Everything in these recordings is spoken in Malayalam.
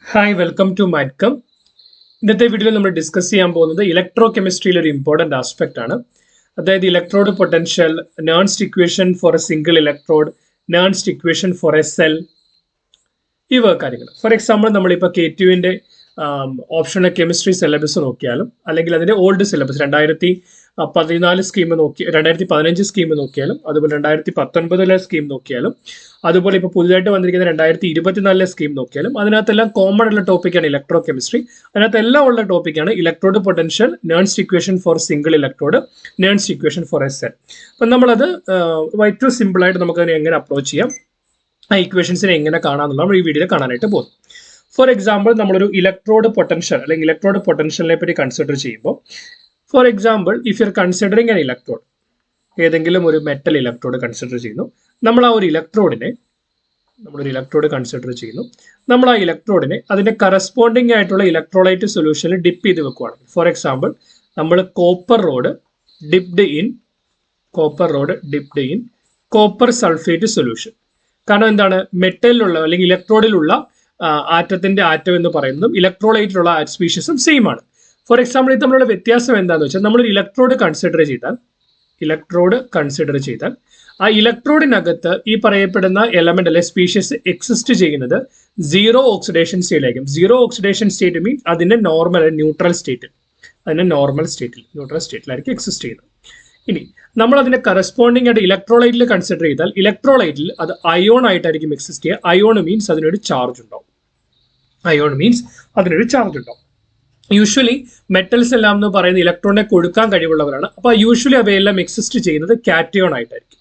Hi welcome to മൈറ്റ്കം. ഇന്നത്തെ വീഡിയോയിൽ നമ്മൾ ഡിസ്കസ് ചെയ്യാൻ പോകുന്നത് ഇലക്ട്രോ കെമിസ്ട്രിയിലെ ഒരു ഇമ്പോർട്ടൻ്റ് ആസ്പെക്ട് ആണ്. അതായത് electrode potential, Nernst equation for a single electrode, Nernst equation for a cell, ഈ കാര്യങ്ങൾ. ഫോർ എക്സാമ്പിൾ നമ്മളിപ്പോൾ K2വിൻ്റെ ഓപ്ഷണൽ കെമിസ്ട്രി സിലബസ് നോക്കിയാലും അല്ലെങ്കിൽ അതിൻ്റെ ഓൾഡ് സിലബസ് 2014 സ്കീം 2015 സ്കീം നോക്കിയാലും അതുപോലെ 2019 സ്കീം നോക്കിയാലും അതുപോലെ ഇപ്പോൾ പുതുതായിട്ട് വന്നിരിക്കുന്ന 2024 സ്കീം നോക്കിയാലും അതിനകത്തെല്ലാം കോമൺ ഉള്ള ടോപ്പിക്കാണ് ഇലക്ട്രോ കെമിസ്ട്രി. അതിനകത്തെല്ലാം ഉള്ള ടോപ്പിക്കാണ് electrode potential, Nernst equation for single electrode, Nernst equation for a cell. അപ്പം നമ്മളത് ഏറ്റവും സിമ്പിളായിട്ട് നമുക്കതിനെ എങ്ങനെ അപ്രോച്ച് ചെയ്യാം, ആ ഇക്വേഷൻസിനെ എങ്ങനെ കാണാമെന്നുള്ള നമ്മൾ ഈ വീഡിയോയിൽ കാണാനായിട്ട് പോകും. ഫോർ എക്സാമ്പിൾ നമ്മളൊരു ഇലക്ട്രോഡ് പൊട്ടൻഷ്യൽ അല്ലെങ്കിൽ ഇലക്ട്രോഡ് പൊട്ടൻഷ്യലിനെ പറ്റി കൺസിഡർ ചെയ്യുമ്പോൾ, for example if you are considering an electrode, ഏതെങ്കിലും ഒരു മെറ്റൽ ഇലക്ട്രോഡ് കൺസിഡർ ചെയ്യുന്നു, നമ്മൾ ആ ഒരു ഇലക്ട്രോഡിനെ കൺസിഡർ ചെയ്യുന്നു, നമ്മൾ ആ ഇലക്ട്രോഡിനെ അതിന്റെ കറസ്പോണ്ടിങ് ആയിട്ടുള്ള ഇലക്ട്രോലൈറ്റ് സൊല്യൂഷനിൽ ഡിപ്പ് ചെയ്ത് വെക്കുകയാണ്. ഫോർ എക്സാമ്പിൾ നമ്മൾ copper road dipped in copper sulphate solution. കാരണം എന്താണ്, മെറ്റലിലുള്ള അല്ലെങ്കിൽ ഇലക്ട്രോഡിലുള്ള ആറ്റത്തിന്റെ ആറ്റം എന്ന് പറയുന്നതും ഇലക്ട്രോലൈറ്റിലുള്ള സ്പീഷീസും സെയിം ആണ്. ഫോർ എക്സാമ്പിൾ ഇത് തമ്മിലുള്ള വ്യത്യാസം എന്താണെന്ന് വെച്ചാൽ, നമ്മളൊരു ഇലക്ട്രോഡ് കൺസിഡർ ചെയ്താൽ ആ ഇലക്ട്രോഡിനകത്ത് ഈ പറയപ്പെടുന്ന എലമെന്റ് അല്ലെ സ്പീഷീസ് എക്സിസ്റ്റ് ചെയ്യുന്നത് സീറോ ഓക്സിഡേഷൻ സ്റ്റേറ്റിലായിരിക്കും. സീറോ ഓക്സിഡേഷൻ സ്റ്റേറ്റ് മീൻസ് അതിന്റെ ന്യൂട്രൽ സ്റ്റേറ്റിലായിരിക്കും എക്സിസ്റ്റ് ചെയ്യുന്നത്. ഇനി നമ്മൾ അതിന്റെ കറസ്പോണ്ടിങ് ആയിട്ട് ഇലക്ട്രോലൈറ്റിൽ കൺസിഡർ ചെയ്താൽ ഇലക്ട്രോലൈറ്റിൽ അത് അയോൺ ആയിട്ടായിരിക്കും എക്സിസ്റ്റ് ചെയ്യുക. അയോൺ മീൻസ് അതിനൊരു ചാർജ് ഉണ്ടാവും. യൂഷ്വലി മെറ്റൽസ് എല്ലാം എന്ന് പറയുന്ന ഇലക്ട്രോണിനെ കൊടുക്കാൻ കഴിവുള്ളവരാണ്. അപ്പോൾ യൂഷ്വലി അവയെല്ലാം എക്സിസ്റ്റ് ചെയ്യുന്നത് കാറ്റയോൺ ആയിട്ടായിരിക്കും.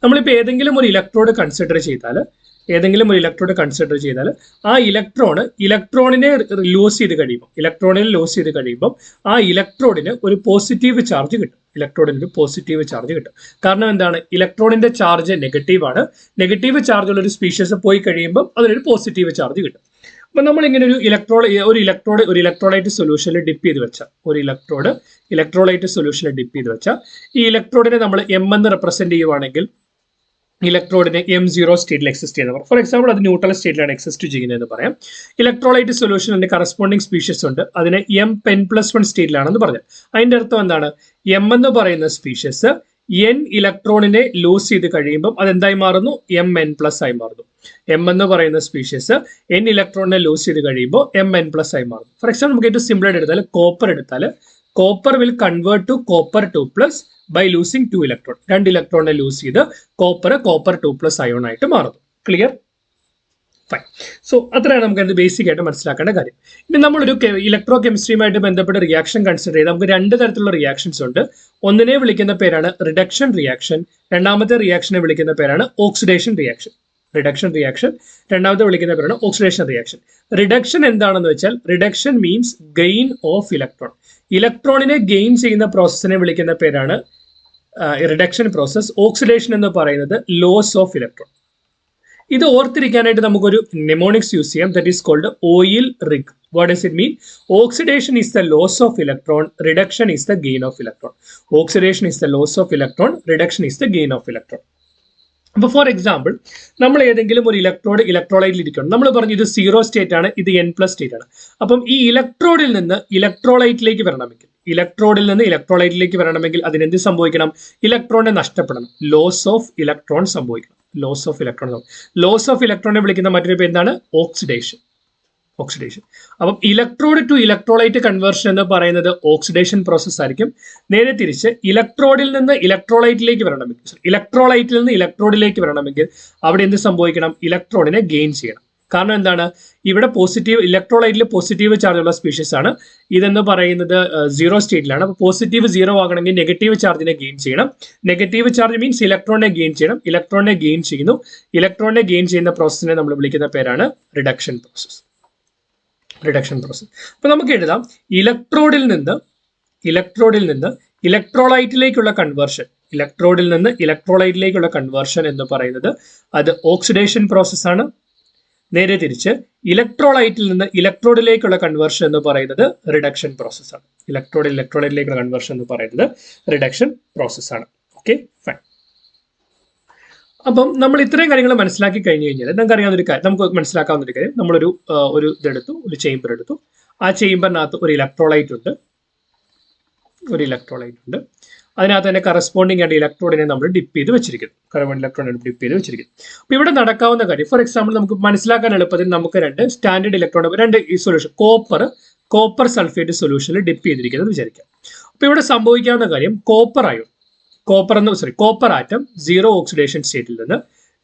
നമ്മളിപ്പോൾ ഏതെങ്കിലും ഒരു ഇലക്ട്രോഡ് കൺസിഡർ ചെയ്താൽ ആ ഇലക്ട്രോണിനെ ലൂസ് ചെയ്ത് കഴിയുമ്പോൾ ആ ഇലക്ട്രോഡിന് ഒരു പോസിറ്റീവ് ചാർജ് കിട്ടും. കാരണം എന്താണ്, ഇലക്ട്രോണിന്റെ ചാർജ് നെഗറ്റീവ് ചാർജ് ഉള്ള ഒരു സ്പീഷീസ് പോയി കഴിയുമ്പോൾ അതിനൊരു പോസിറ്റീവ് ചാർജ് കിട്ടും. അപ്പൊ നമ്മൾ ഇങ്ങനെ ഒരു ഇലക്ട്രോലൈറ്റ് സൊല്യൂഷനിൽ ഡിപ്പ് ചെയ്ത് വെച്ച ഈ ഇലക്ട്രോഡിനെ നമ്മൾ എം എന്ന് റെപ്രസെന്റ് ചെയ്യുവാണെങ്കിൽ ഇലക്ട്രോഡിനെ M0 സ്റ്റേറ്റിൽ എക്സിസ്റ്റ് ചെയ്യുന്നവർ. ഫോർ എക്സാമ്പിൾ അത് ന്യൂട്രൽ സ്റ്റേറ്റിലാണ് എക്സിസ്റ്റ് ചെയ്യുന്നതെന്ന് പറയാം. ഇലക്ട്രോലൈറ്റ് സൊല്യൂഷനിന്റെ കറസ്പോണ്ടിങ് സ്പീഷീസ് ഉണ്ട്, അതിനെ M10+1 സ്റ്റേറ്റിലാണെന്ന് പറഞ്ഞാൽ അതിന്റെ അർത്ഥം എന്താണ്, എം എന്ന് പറയുന്ന സ്പീഷീസ് N ഇലക്ട്രോണിനെ ലൂസ് ചെയ്ത് കഴിയുമ്പോൾ അതെന്തായി മാറുന്നു, Mn+ ആയി മാറുന്നു. എം എന്ന് പറയുന്ന സ്പീഷീസ് N ഇലക്ട്രോണിനെ ലൂസ് ചെയ്ത് കഴിയുമ്പോൾ Mn+ ആയി മാറുന്നു. ഫോർ എക്സാമ്പിൾ നമുക്ക് ഏറ്റവും സിമ്പിൾ ആയിട്ട് എടുത്താൽ copper will convert to copper 2+ by losing 2 electron. 2 ഇലക്ട്രോണിനെ ലൂസ് ചെയ്ത് കോപ്പർ 2+ അയോൺ ആയിട്ട് മാറുന്നു. ക്ലിയർ? ഫൈൻ. സോ അത്രയാണ് നമുക്ക് അത് ബേസിക് ആയിട്ട് മനസ്സിലാക്കേണ്ട കാര്യം. ഇനി നമ്മളൊരു ഇലക്ട്രോ കെമിസ്ട്രിയുമായിട്ട് ബന്ധപ്പെട്ട റിയാക്ഷൻ കൺസിഡർ ചെയ്ത് നമുക്ക് രണ്ട് തരത്തിലുള്ള റിയാക്ഷൻസ് ഉണ്ട്. ഒന്നിനെ വിളിക്കുന്ന പേരാണ് റിഡക്ഷൻ റിയാക്ഷൻ, രണ്ടാമത്തെ റിയാക്ഷനെ വിളിക്കുന്ന പേരാണ് ഓക്സിഡേഷൻ റിയാക്ഷൻ. രണ്ടാമത്തെ വിളിക്കുന്ന പേരാണ് ഓക്സിഡേഷൻ റിയാക്ഷൻ. റിഡക്ഷൻ എന്താണെന്ന് വെച്ചാൽ, reduction means gain of electron. ഇലക്ട്രോണിനെ ഗെയിൻ ചെയ്യുന്ന പ്രോസസ്സിനെ വിളിക്കുന്ന പേരാണ് റിഡക്ഷൻ പ്രോസസ്. ഓക്സിഡേഷൻ എന്ന് പറയുന്നത് ലോസ് ഓഫ് ഇലക്ട്രോൺ. ഇത് ഓർത്തിരിക്കാനായിട്ട് നമുക്കൊരു നെമോണിക്സ് യൂസ് ചെയ്യാം, that is called oil rig. What does it mean? Oxidation is the loss of electron, reduction is the gain of electron. Oxidation is the loss of electron, reduction is the gain of electron. അപ്പോൾ ഫോർ എക്സാമ്പിൾ നമ്മൾ ഏതെങ്കിലും ഒരു ഇലക്ട്രോലൈറ്റിൽ ഇരിക്കണം. നമ്മൾ പറഞ്ഞു ഇത് 0 സ്റ്റേറ്റ് ആണ്, ഇത് N+ സ്റ്റേറ്റ് ആണ്. അപ്പം ഈ ഇലക്ട്രോഡിൽ നിന്ന് ഇലക്ട്രോലൈറ്റിലേക്ക് വരണമെങ്കിൽ അതിനെന്ത് സംഭവിക്കണം? ഇലക്ട്രോണിനെ നഷ്ടപ്പെടണം. ലോസ് ഓഫ് ഇലക്ട്രോൺ ഇലക്ട്രോണിനെ വിളിക്കുന്ന മറ്റൊരു പേര് എന്താണ്? ഓക്സിഡേഷൻ. അപ്പം ഇലക്ട്രോഡ് ടു ഇലക്ട്രോലൈറ്റ് കൺവേർഷൻ എന്ന് പറയുന്നത് ഓക്സിഡേഷൻ പ്രോസസ് ആയിരിക്കും. നേരെ തിരിച്ച് ഇലക്ട്രോലൈറ്റിൽ നിന്ന് ഇലക്ട്രോഡിലേക്ക് വരണമെങ്കിൽ അവിടെ എന്ത് സംഭവിക്കണം? ഇലക്ട്രോണിനെ ഗെയിൻ ചെയ്യണം. കാരണം എന്താണ്, ഇവിടെ ഇലക്ട്രോലൈറ്റിൽ പോസിറ്റീവ് ചാർജ് ഉള്ള സ്പീഷീസ് ആണ്. ഇതെന്ന് പറയുന്നത് 0 സ്റ്റേറ്റിലാണ്. അപ്പോൾ പോസിറ്റീവ് 0 ആകണമെങ്കിൽ നെഗറ്റീവ് ചാർജിനെ ഗെയിൻ ചെയ്യണം. നെഗറ്റീവ് ചാർജ് മീൻസ് ഇലക്ട്രോണിനെ ഗെയിൻ ചെയ്യണം. ഇലക്ട്രോണിനെ ഗെയിൻ ചെയ്യുന്ന പ്രോസസ്സിനെ നമ്മൾ വിളിക്കുന്ന പേരാണ് റിഡക്ഷൻ പ്രോസസ്. അപ്പൊ നമുക്ക് എഴുതാം, ഇലക്ട്രോഡിൽ നിന്ന് ഇലക്ട്രോലൈറ്റിലേക്കുള്ള കൺവേർഷൻ എന്ന് പറയുന്നത് അത് ഓക്സിഡേഷൻ പ്രോസസ് ആണ്. നേരെ തിരിച്ച് ഇലക്ട്രോലൈറ്റിൽ നിന്ന് ഇലക്ട്രോഡിലേക്കുള്ള കൺവേർഷൻ എന്ന് പറയുന്നത് റിഡക്ഷൻ പ്രോസസ് ആണ്. ഇലക്ട്രോലൈറ്റിലേക്കുള്ള കൺവേർഷൻ എന്ന് പറയുന്നത് റിഡക്ഷൻ പ്രോസസ് ആണ്. Okay, fine. അപ്പം നമ്മൾ ഇത്രയും കാര്യങ്ങൾ മനസ്സിലാക്കി കഴിഞ്ഞു കഴിഞ്ഞാൽ നമുക്കറിയാവുന്ന ഒരു കാര്യം, നമുക്ക് മനസ്സിലാക്കാവുന്ന ഒരു കാര്യം, നമ്മളൊരു ഇതെടുത്തു, ഒരു ചേംബർ എടുത്തു. ആ ചേംബറിനകത്ത് ഒരു ഇലക്ട്രോലൈറ്റ് ഉണ്ട്. അതിനകത്ത് തന്നെ കറസ്പോണ്ടിങ് ആയിട്ട് ഇലക്ട്രോഡിനെ നമ്മൾ ഡിപ്പ് ചെയ്ത് വെച്ചിരിക്കുന്നു. അപ്പൊ ഇവിടെ നടക്കാവുന്ന കാര്യം, ഫോർ എക്സാമ്പിൾ നമുക്ക് മനസ്സിലാക്കാൻ എളുപ്പത്തിൽ നമുക്ക് രണ്ട് ഈ സൊല്യൂഷൻ കോപ്പർ സൾഫേറ്റ് സൊല്യൂഷനിൽ ഡിപ്പ് ചെയ്തിരിക്കുന്നത് വിചാരിക്കാം. അപ്പൊ ഇവിടെ സംഭവിക്കാവുന്ന കാര്യം, കോപ്പർ ആറ്റം 0 ഓക്സിഡേഷൻ സ്റ്റേറ്റിൽ നിന്ന്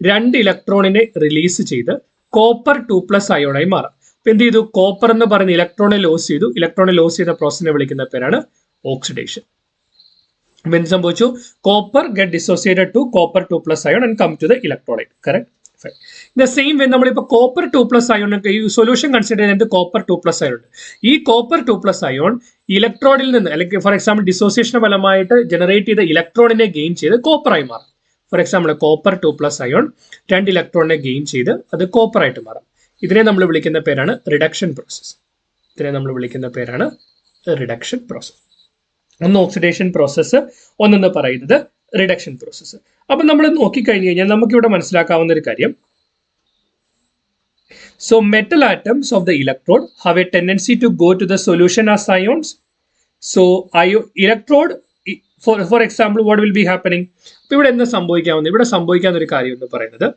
2 ഇലക്ട്രോണിനെ റിലീസ് ചെയ്ത് കോപ്പർ 2+ അയോണായി മാറാം. അപ്പൊ എന്ത് ചെയ്തു? കോപ്പർ എന്ന് പറയുന്ന ഇലക്ട്രോണെ ലോസ് ചെയ്ത പ്രോസസ്സിനെ വിളിക്കുന്ന പേരാണ് ഓക്സിഡേഷൻ. അപ്പൊ എന്ത് സംഭവിച്ചു? Copper get dissociated to copper 2+ ion and come to the electrolyte. Correct. The same way നമ്മളിപ്പോൾ കോപ്പർ 2+ അയോൺ ഈ സൊല്യൂഷൻ കൺസിഡർ ചെയ്തിട്ട് കോപ്പർ 2+ അയോൺ ഉണ്ട്. ഈ കോപ്പർ 2+ അയോൺ ഇലക്ട്രോണിൽ നിന്ന്, അല്ലെങ്കിൽ ഫോർ എക്സാമ്പിൾ ഡിസോസിയേഷൻ ഫലമായിട്ട് ജനറേറ്റ് ചെയ്ത ഇലക്ട്രോണിനെ ഗെയിൻ ചെയ്ത് കോപ്പറായി മാറാം. ഫോർ എക്സാമ്പിൾ കോപ്പർ 2+ അയോൺ 2 ഇലക്ട്രോണിനെ ഗെയിൻ ചെയ്ത് അത് കോപ്പറായിട്ട് മാറാം. ഇതിനെ നമ്മൾ വിളിക്കുന്ന പേരാണ് റിഡക്ഷൻ പ്രോസസ്. ഒന്ന് ഓക്സിഡേഷൻ പ്രോസസ്സ്, ഒന്നെന്ന് പറയുന്നത് റിഡക്ഷൻ പ്രോസസ്സ്. അപ്പൊ നമ്മൾ നോക്കിക്കഴിഞ്ഞു കഴിഞ്ഞാൽ നമുക്കിവിടെ മനസ്സിലാക്കാവുന്ന ഒരു കാര്യം, so metal atoms of the electrode have a tendency to go to the solution as ions. So electrode, for example, what will be happening? അപ്പൊ ഇവിടെ എന്താ സംഭവിക്കാവുന്ന ഒരു കാര്യം എന്ന് പറയുന്നത്,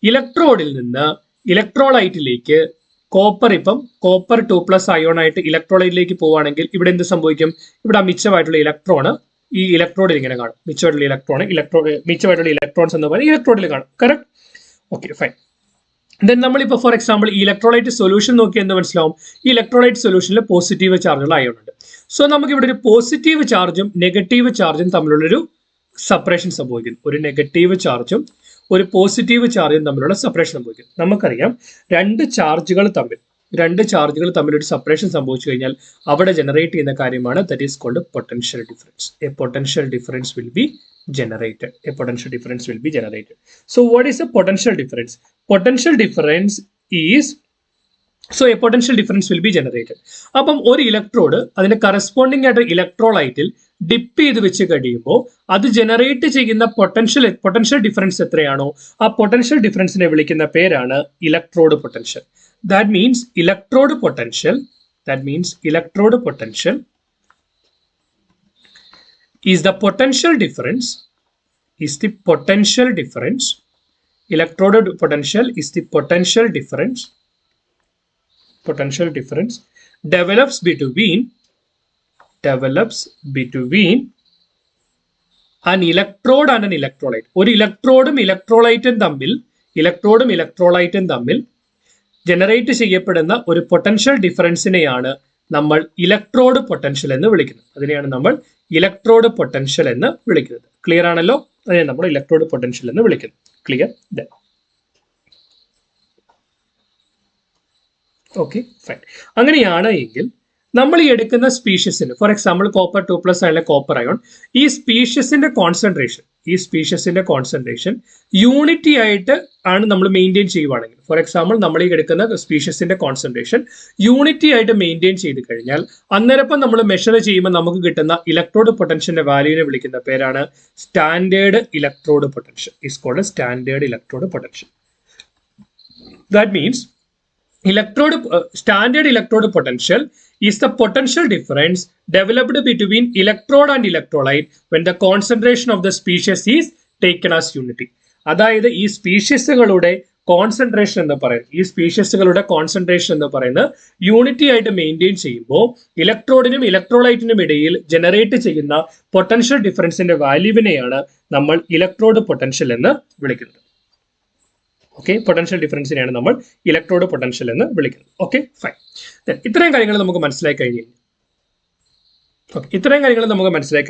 ഇലക്ട്രോഡിൽ നിന്ന് ഇലക്ട്രോലൈറ്റിലേക്ക് കോപ്പർ 2+ അയോൺ ആയിട്ട് ഇലക്ട്രോലൈറ്റിലേക്ക് പോവുകയാണെങ്കിൽ ഇവിടെ എന്ത് സംഭവിക്കും? ഇവിടെ മിച്ചമായിട്ടുള്ള ഇലക്ട്രോണ് ഈ ഇലക്ട്രോഡിൽ ഇങ്ങനെ കാണും. മിച്ചമായിട്ടുള്ള ഇലക്ട്രോൺസ് എന്ന് പറയുന്നത് ഇലക്ട്രോഡിൽ കാണും. കറക്റ്റ്. Okay, fine. ദെൻ നമ്മളിപ്പോൾ ഫോർ എക്സാമ്പിൾ ഈ ഇലക്ട്രോലൈറ്റ് സൊല്യൂഷൻ നോക്കി എന്ന് മനസ്സിലാവും. ഈ ഇലക്ട്രോലൈറ്റ് സൊല്യൂഷനിൽ പോസിറ്റീവ് ചാർജുള്ള അയോൺ ഉണ്ട്. സോ നമുക്ക് ഇവിടെ ഒരു പോസിറ്റീവ് ചാർജും നെഗറ്റീവ് ചാർജും തമ്മിലുള്ളൊരു സെപ്പറേഷൻ സംഭവിക്കുന്നു. ഒരു നെഗറ്റീവ് ചാർജും ഒരു പോസിറ്റീവ് ചാർജും തമ്മിലുള്ള സെപ്പറേഷൻ സംഭവിക്കും. നമുക്കറിയാം, രണ്ട് ചാർജുകൾ തമ്മിൽ ഒരു സെപ്പറേഷൻ സംഭവിച്ചു കഴിഞ്ഞാൽ അവിടെ ജനറേറ്റ് ചെയ്യുന്ന കാര്യമാണ് that is called potential difference. A potential difference will be generated. So what is a potential difference? A potential difference will be generated. അപ്പം ഒരു ഇലക്ട്രോഡ് അതിന്റെ കറസ്പോണ്ടിങ് ആയിട്ട് ഇലക്ട്രോലൈറ്റിൽ ഡിപ്പ് ചെയ്ത് വെച്ച് കഴിയുമ്പോൾ അത് ജനറേറ്റ് ചെയ്യുന്ന പൊട്ടൻഷ്യൽ ഡിഫറൻസ് എത്രയാണോ ആ പൊട്ടൻഷ്യൽ ഡിഫറൻസിനെ വിളിക്കുന്ന പേരാണ് electrode potential. That means electrode potential is the potential difference. Electrode potential is the potential difference develops between an electrode and an electrolyte. ഒരു ഇലക്ട്രോഡും ഇലക്ട്രോലൈറ്റും തമ്മിൽ ജനറേറ്റ് ചെയ്യപ്പെടുന്ന ഒരു പൊട്ടൻഷ്യൽ ഡിഫറൻസിനെയാണ് നമ്മൾ ഇലക്ട്രോഡ് പൊട്ടൻഷ്യൽ എന്ന് വിളിക്കുന്നത്. അതിനെയാണ് നമ്മൾ ഇലക്ട്രോഡ് പൊട്ടൻഷ്യൽ എന്ന് വിളിക്കുന്നത്. ക്ലിയർ ആണല്ലോ? അതിനെ നമ്മൾ ഇലക്ട്രോഡ് പൊട്ടൻഷ്യൽ എന്ന് വിളിക്കുന്നു. ക്ലിയർ? Okay, fine. അങ്ങനെയാണ് എങ്കിൽ നമ്മൾ ഈ എടുക്കുന്ന സ്പീഷ്യസിന്, ഫോർ എക്സാമ്പിൾ കോപ്പർ 2+ അയണിലെ കോപ്പർ അയോൺ, ഈ സ്പീഷ്യസിന്റെ കോൺസെൻട്രേഷൻ യൂണിറ്റി ആയിട്ട് ആണ് നമ്മൾ മെയിൻറ്റെയിൻ ചെയ്യുവാണെങ്കിൽ, ഫോർ എക്സാമ്പിൾ നമ്മൾ ഈ എടുക്കുന്ന സ്പീഷ്യസിന്റെ കോൺസെൻട്രേഷൻ യൂണിറ്റി ആയിട്ട് മെയിൻറ്റെയിൻ ചെയ്ത് കഴിഞ്ഞാൽ അന്നേരപ്പം നമ്മൾ മെഷർ ചെയ്യുമ്പോൾ നമുക്ക് കിട്ടുന്ന ഇലക്ട്രോഡ് പൊട്ടൻഷ്യലിന്റെ വാല്യൂവിനെ വിളിക്കുന്ന പേരാണ് standard electrode potential. Is called standard electrode potential. That means standard electrode potential is the potential difference developed between electrode and electrolyte when the concentration of the species is taken as unity. അതായത് ഈ സ്പീഷ്യസുകളുടെ കോൺസെൻട്രേഷൻ എന്ന് പറയുന്നത് യൂണിറ്റി ആയിട്ട് മെയിൻറ്റെയിൻ ചെയ്യുമ്പോൾ ഇലക്ട്രോഡിനും ഇലക്ട്രോലൈറ്റിനും ഇടയിൽ ജനറേറ്റ് ചെയ്യുന്ന പൊട്ടൻഷ്യൽ ഡിഫറൻസിന്റെ വാല്യൂവിനെയാണ് നമ്മൾ ഇലക്ട്രോഡ് പൊട്ടൻഷ്യൽ എന്ന് വിളിക്കുന്നത്. ഓക്കെ, പൊട്ടൻഷ്യൽ ഡിഫറൻസിനെയാണ് നമ്മൾ ഇലക്ട്രോഡ് പൊട്ടൻഷ്യൽ എന്ന് വിളിക്കുന്നത്. Okay, fine. ഇത്രയും കാര്യങ്ങൾ നമുക്ക് മനസ്സിലാക്കി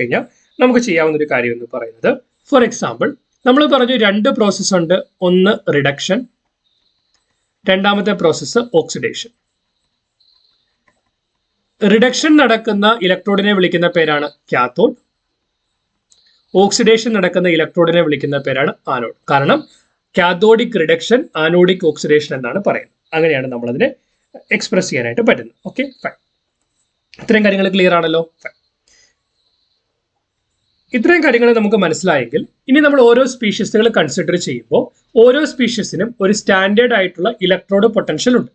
കഴിഞ്ഞാൽ നമുക്ക് ചെയ്യാവുന്ന ഒരു കാര്യം എന്ന് പറയുന്നത്, ഫോർ എക്സാമ്പിൾ നമ്മൾ പറഞ്ഞു 2 പ്രോസസ്സ് ഉണ്ട്. ഒന്ന് റിഡക്ഷൻ, രണ്ടാമത്തെ പ്രോസസ്സ് ഓക്സിഡേഷൻ. റിഡക്ഷൻ നടക്കുന്ന ഇലക്ട്രോഡിനെ വിളിക്കുന്ന പേരാണ് കാത്തോഡ്. ഓക്സിഡേഷൻ നടക്കുന്ന ഇലക്ട്രോഡിനെ വിളിക്കുന്ന പേരാണ് ആനോഡ്. കാരണം കാഥോഡിക് റിഡക്ഷൻ, ആനോഡിക് ഓക്സിഡേഷൻ എന്നാണ് പറയുന്നത്. അങ്ങനെയാണ് നമ്മൾ അതിനെ എക്സ്പ്രസ് ചെയ്യാനായിട്ട് പറ്റുന്നത്. Okay, fine. ഇത്രയും കാര്യങ്ങൾ ക്ലിയർ ആണല്ലോ? ഫൈൻ. ഇത്രയും കാര്യങ്ങൾ നമുക്ക് മനസ്സിലായെങ്കിൽ ഇനി നമ്മൾ ഓരോ സ്പീഷീസുകൾ കൺസിഡർ ചെയ്യുമ്പോൾ ഓരോ സ്പീഷീസിനും ഒരു സ്റ്റാൻഡേർഡ് ആയിട്ടുള്ള ഇലക്ട്രോഡ് പൊട്ടൻഷ്യൽ ഉണ്ട്.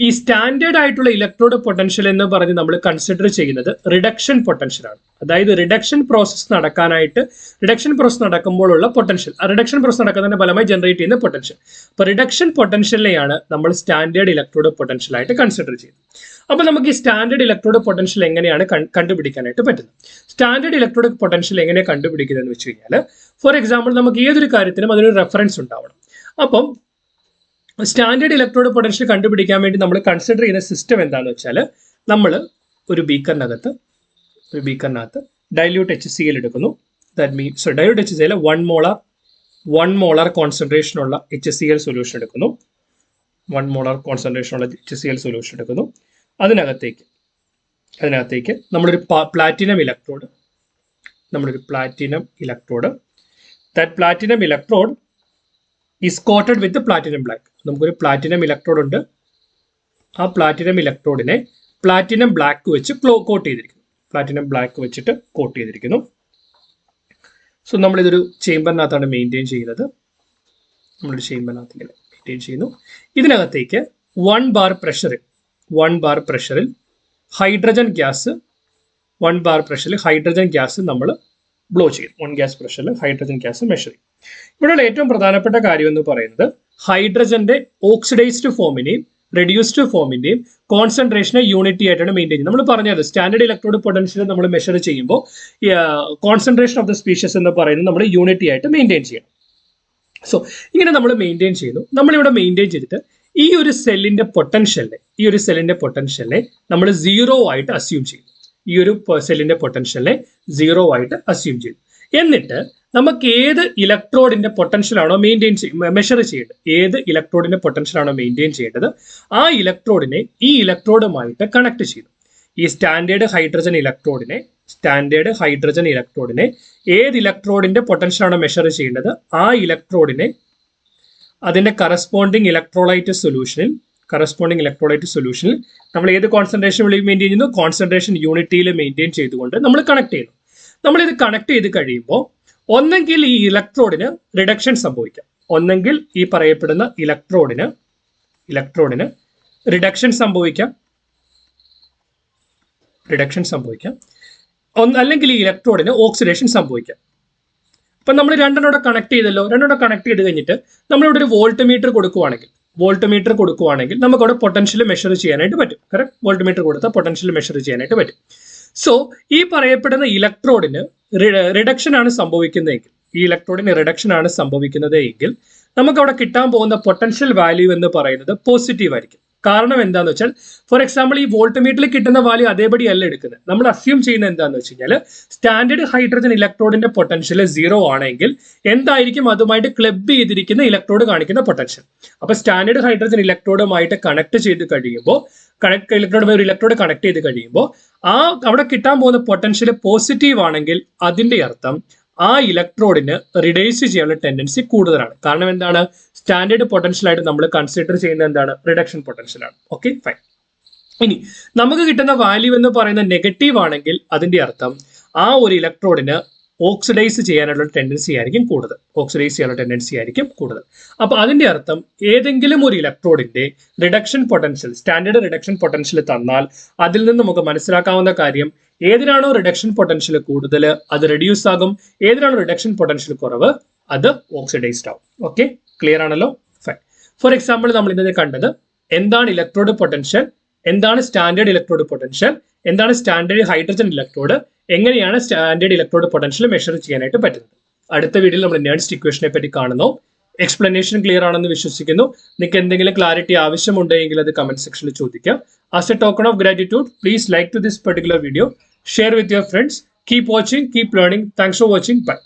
ഈ സ്റ്റാൻഡേർഡ് ആയിട്ടുള്ള ഇലക്ട്രോഡ് പൊട്ടൻഷ്യൽ എന്ന് പറഞ്ഞ് നമ്മൾ കൺസിഡർ ചെയ്യുന്നത് റിഡക്ഷൻ പൊട്ടൻഷ്യൽ ആണ്. അതായത് റിഡക്ഷൻ പ്രോസസ് നടക്കുമ്പോഴുള്ള പൊട്ടൻഷ്യൽ, റിഡക്ഷൻ പ്രോസസ് നടക്കുന്നതിന്റെ ഫലമായി ജനറേറ്റ് ചെയ്യുന്ന പൊട്ടൻഷ്യൽ. അപ്പൊ റിഡക്ഷൻ പൊട്ടൻഷ്യലിനെയാണ് നമ്മൾ സ്റ്റാൻഡേർഡ് ഇലക്ട്രോഡ് പൊട്ടൻഷ്യൽ ആയിട്ട് കൺസിഡർ ചെയ്യുന്നത്. അപ്പൊ നമുക്ക് ഈ സ്റ്റാൻഡേർഡ് ഇലക്ട്രോഡ് പൊട്ടൻഷ്യൽ എങ്ങനെയാണ് കണ്ടുപിടിക്കാനായിട്ട് പറ്റുന്നത്? സ്റ്റാൻഡേർഡ് ഇലക്ട്രോഡ് പൊട്ടൻഷ്യൽ എങ്ങനെ കണ്ടുപിടിക്കുന്നത് എന്ന് വെച്ച് കഴിഞ്ഞാൽ, ഫോർ എക്സാമ്പിൾ നമുക്ക് ഏതൊരു കാര്യത്തിനും അതിനൊരു റെഫറൻസ് ഉണ്ടാവണം. അപ്പം സ്റ്റാൻഡേർഡ് ഇലക്ട്രോഡ് പൊട്ടൻഷ്യൽ കണ്ടുപിടിക്കാൻ വേണ്ടി നമ്മൾ കൺസിഡർ ചെയ്യുന്ന സിസ്റ്റം എന്താണെന്ന് വെച്ചാൽ, നമ്മൾ ഒരു ബീക്കറിനകത്ത് ഡൈല്യൂട്ട് HCl എടുക്കുന്നു. That means dilute HCl 1 molar concentration ഉള്ള HCl സൊല്യൂഷൻ എടുക്കുന്നു. 1 മോളാർ കോൺസെൻട്രേഷൻ ഉള്ള HCl സൊല്യൂഷൻ എടുക്കുന്നു. അതിനകത്തേക്ക് നമ്മളൊരു platinum electrode that platinum electrode is quoted with platinum black. നമുക്കൊരു പ്ലാറ്റിനം ഇലക്ട്രോഡ് ഉണ്ട്. ആ പ്ലാറ്റിനം ഇലക്ട്രോഡിനെ പ്ലാറ്റിനം ബ്ലാക്ക് വെച്ച് കോട്ട് ചെയ്തിരിക്കുന്നു. സോ നമ്മളിതൊരു ചേംബറിനകത്താണ് മെയിൻറ്റെയിൻ ചെയ്യുന്നത്. നമ്മളൊരു ചേംബറിനകത്ത് ഇങ്ങനെ മെയിൻറ്റെയിൻ ചെയ്യുന്നു. ഇതിനകത്തേക്ക് 1 ബാർ പ്രഷറിൽ ഹൈഡ്രജൻ ഗ്യാസ് നമ്മൾ ബ്ലോ ചെയ്യും. 1 ഗ്യാസ് പ്രഷറിൽ ഹൈഡ്രജൻ ഗ്യാസ് മെഷർ ചെയ്യും. ഇവിടെയുള്ള ഏറ്റവും പ്രധാനപ്പെട്ട കാര്യം എന്ന് പറയുന്നത് ഹൈഡ്രജന്റെ ഓക്സിഡൈസ്ഡ് ഫോമിനെയും റെഡ്യൂസ്ഡ് ഫോമിന്റെയും കോൺസെൻട്രേഷനെ യൂണിറ്റി ആയിട്ടാണ് മെയിൻറ്റെയിൻ ചെയ്യുന്നത്. നമ്മൾ പറഞ്ഞത് സ്റ്റാൻഡേർഡ് ഇലക്ട്രോഡ് പൊട്ടൻഷ്യൽ നമ്മൾ മെഷർ ചെയ്യുമ്പോൾ കോൺസെൻട്രേഷൻ ഓഫ് ദ സ്പീഷീസ് എന്ന് പറയുന്നത് നമ്മൾ യൂണിറ്റി ആയിട്ട് മെയിൻറ്റെയിൻ ചെയ്യണം. സോ ഇങ്ങനെ നമ്മൾ മെയിൻറ്റെയിൻ ചെയ്യുന്നു. നമ്മളിവിടെ മെയിൻറ്റെയിൻ ചെയ്തിട്ട് ഈ ഒരു സെല്ലിന്റെ പൊട്ടൻഷ്യലിനെ നമ്മൾ 0 ആയിട്ട് അസ്യൂം ചെയ്യും. എന്നിട്ട് നമുക്ക് ഏത് ഇലക്ട്രോഡിന്റെ പൊട്ടൻഷ്യലാണോ മെഷർ ചെയ്യേണ്ടത്, ആ ഇലക്ട്രോഡിനെ ഈ ഇലക്ട്രോഡുമായിട്ട് കണക്ട് ചെയ്തു. ഈ സ്റ്റാൻഡേർഡ് ഹൈഡ്രജൻ ഇലക്ട്രോഡിനെ ഏത് ഇലക്ട്രോഡിന്റെ പൊട്ടൻഷ്യലാണോ മെഷർ ചെയ്യേണ്ടത്, ആ ഇലക്ട്രോഡിനെ അതിന്റെ കറസ്പോണ്ടിങ് ഇലക്ട്രോലൈറ്റ് സൊല്യൂഷനിൽ നമ്മൾ ഏത് കോൺസെൻട്രേഷൻ മെയിൻറ്റെയിൻ ചെയ്യുന്നു, കോൺസെൻട്രേഷൻ യൂണിറ്റിയിൽ മെയിൻറ്റെയിൻ ചെയ്തുകൊണ്ട് നമ്മൾ കണക്ട് ചെയ്യുന്നു. നമ്മളിത് കണക്ട് ചെയ്ത് കഴിയുമ്പോൾ ഒന്നെങ്കിൽ ഈ ഇലക്ട്രോഡിന് റിഡക്ഷൻ സംഭവിക്കാം, ഒന്നെങ്കിൽ ഈ പറയപ്പെടുന്ന ഇലക്ട്രോഡിന് റിഡക്ഷൻ സംഭവിക്കാം, അല്ലെങ്കിൽ ഈ ഇലക്ട്രോഡിന് ഓക്സിഡേഷൻ സംഭവിക്കാം. അപ്പൊ നമ്മൾ രണ്ടെണ്ണോടെ കണക്ട് ചെയ്ത് കഴിഞ്ഞിട്ട് നമ്മളിവിടെ ഒരു വോൾട്ട് മീറ്റർ കൊടുക്കുവാണെങ്കിൽ നമുക്ക് അവിടെ പൊട്ടൻഷ്യൽ മെഷർ ചെയ്യാനായിട്ട് പറ്റും. കറക്റ്റ്, വോൾട്ട് മീറ്റർ കൊടുത്താൽ പൊട്ടൻഷ്യൽ മെഷർ ചെയ്യാനായിട്ട് പറ്റും. സോ ഈ പറയപ്പെടുന്ന ഇലക്ട്രോഡിന് റിഡക്ഷൻ ആണ് സംഭവിക്കുന്നതെങ്കിൽ നമുക്ക് അവിടെ കിട്ടാൻ പോകുന്ന പൊട്ടൻഷ്യൽ വാല്യൂ എന്ന് പറയുന്നത് പോസിറ്റീവ് ആയിരിക്കും. കാരണം എന്താന്ന് വെച്ചാൽ, ഫോർ എക്സാമ്പിൾ ഈ വോൾട്ട് മീറ്ററിൽ കിട്ടുന്ന വാല്യൂ അതേപടി അല്ല എടുക്കുന്നത്. നമ്മൾ അസ്യൂം ചെയ്യുന്നത് എന്താന്ന് വെച്ച് കഴിഞ്ഞാൽ, സ്റ്റാൻഡേർഡ് ഹൈഡ്രജൻ ഇലക്ട്രോഡിന്റെ പൊട്ടൻഷ്യൽ 0 ആണെങ്കിൽ എന്തായിരിക്കും അതുമായിട്ട് ക്ലബ് ചെയ്തിരിക്കുന്ന ഇലക്ട്രോഡ് കാണിക്കുന്ന പൊട്ടൻഷ്യൽ. അപ്പൊ സ്റ്റാൻഡേർഡ് ഹൈഡ്രജൻ ഇലക്ട്രോഡുമായിട്ട് കണക്ട് ചെയ്ത് കഴിയുമ്പോൾ ഇലക്ട്രോഡ് കണക്ട് ചെയ്ത് കഴിയുമ്പോൾ അവിടെ കിട്ടാൻ പോകുന്ന പൊട്ടൻഷ്യൽ പോസിറ്റീവ് ആണെങ്കിൽ അതിന്റെ അർത്ഥം ആ ഇലക്ട്രോഡിന് റിഡ്യൂസ് ചെയ്യാനുള്ള ടെൻഡൻസി കൂടുതലാണ്. കാരണം എന്താണ്, സ്റ്റാൻഡേർഡ് പൊട്ടൻഷ്യൽ ആയിട്ട് നമ്മൾ കൺസിഡർ ചെയ്യുന്നത് എന്താണ്, റിഡക്ഷൻ പൊട്ടൻഷ്യൽ ആണ്. Okay, fine. ഇനി നമുക്ക് കിട്ടുന്ന വാല്യൂ എന്ന് പറയുന്നത് നെഗറ്റീവ് ആണെങ്കിൽ അതിന്റെ അർത്ഥം ആ ഒരു ഇലക്ട്രോഡിന് ഓക്സിഡൈസ് ചെയ്യാനുള്ള ടെൻഡൻസി ആയിരിക്കും കൂടുതൽ. അപ്പൊ അതിന്റെ അർത്ഥം ഏതെങ്കിലും ഒരു ഇലക്ട്രോഡിന്റെ സ്റ്റാൻഡേർഡ് റിഡക്ഷൻ പൊട്ടൻഷ്യൽ തന്നാൽ അതിൽ നിന്ന് നമുക്ക് മനസ്സിലാക്കാവുന്ന കാര്യം, ഏതിനാണോ റിഡക്ഷൻ പൊട്ടൻഷ്യൽ കൂടുതൽ അത് റെഡ്യൂസ് ആകും, ഏതിനാണോ റിഡക്ഷൻ പൊട്ടൻഷ്യൽ കുറവ് അത് ഓക്സിഡൈസ്ഡ് ആവും. ഓക്കെ, ക്ലിയർ ആണല്ലോ? ഫൈൻ. ഫോർ എക്സാമ്പിൾ നമ്മൾ ഇന്നലെ കണ്ടത് എന്താണ് ഇലക്ട്രോഡ് പൊട്ടൻഷ്യൽ, എന്താണ് സ്റ്റാൻഡേർഡ് ഇലക്ട്രോഡ് പൊട്ടൻഷ്യൽ, എന്താണ് സ്റ്റാൻഡേർഡ് ഹൈഡ്രജൻ ഇലക്ട്രോഡ്, എങ്ങനെയാണ് സ്റ്റാൻഡേർഡ് ഇലക്ട്രോഡ് പൊട്ടൻഷ്യൽ മെഷർ ചെയ്യാനായിട്ട് പറ്റുന്നത്. അടുത്ത വീഡിയോയിൽ നമ്മൾ നേർഡ്സ്റ്റ് ഇക്വേഷനെ പറ്റി കാണുന്നു. എക്സ്പ്ലനേഷൻ ക്ലിയർ ആണെന്ന് വിശ്വസിക്കുന്നു. നിങ്ങൾക്ക് എന്തെങ്കിലും ക്ലാരിറ്റി ആവശ്യമുണ്ടെങ്കിൽ അത് കമന്റ് സെക്ഷനിൽ ചോദിക്കാം. As a token of gratitude, please like to this particular video, share with your friends. Keep watching, keep learning. Thanks for watching. Bye.